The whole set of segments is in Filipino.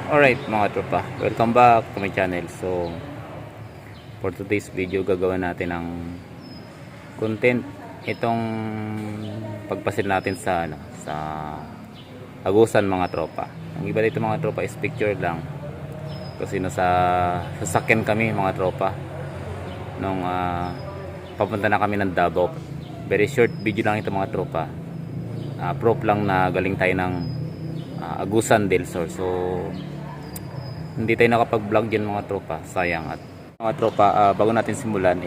Alright mga tropa, welcome back to my channel. So for today's video gagawa natin ng content itong pagpasil natin sa sa Agusan mga tropa. Ang iba dito mga tropa is picture lang kasi nasa sasakyan kami mga tropa nung papunta na kami ng Davao. Very short video lang ito mga tropa. Proof lang na galing tayo ng Agusan del Sur. So hindi tayo nakapag-vlog dyan mga tropa, sayang. At mga tropa, bago natin simulan,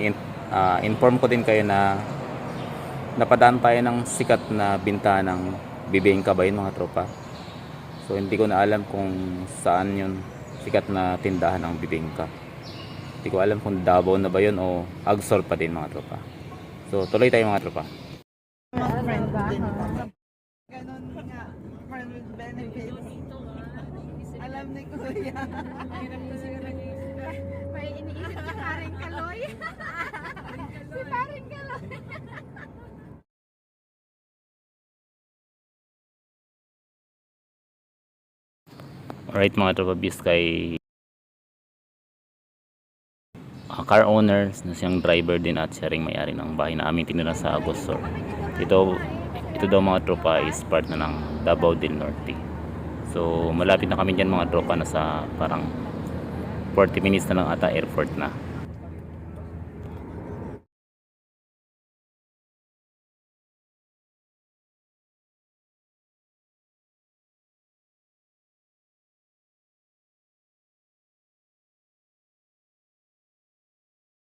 inform ko din kayo na napadaan tayo ng sikat na binta ng bibingka ba yun mga tropa. So hindi ko na alam kung saan yun sikat na tindahan ng bibingka. Hindi ko alam kung Davao na ba yun o Agsor pa din mga tropa. So tuloy tayo mga tropa. Ganon nga, friend with benefits. Alam ni Kuya. May iniisip si Paring Kaloy. Si Paring Kaloy. Alright mga tropa, bis kay car owner na siyang driver din at siya ring may-ari ng bahay na aming tinira sa Agosor. Ito daw mga tropa is part na ng Davao del Norte. So malapit na kami dyan mga tropa, nasa parang 40 minutes na lang ata airport na.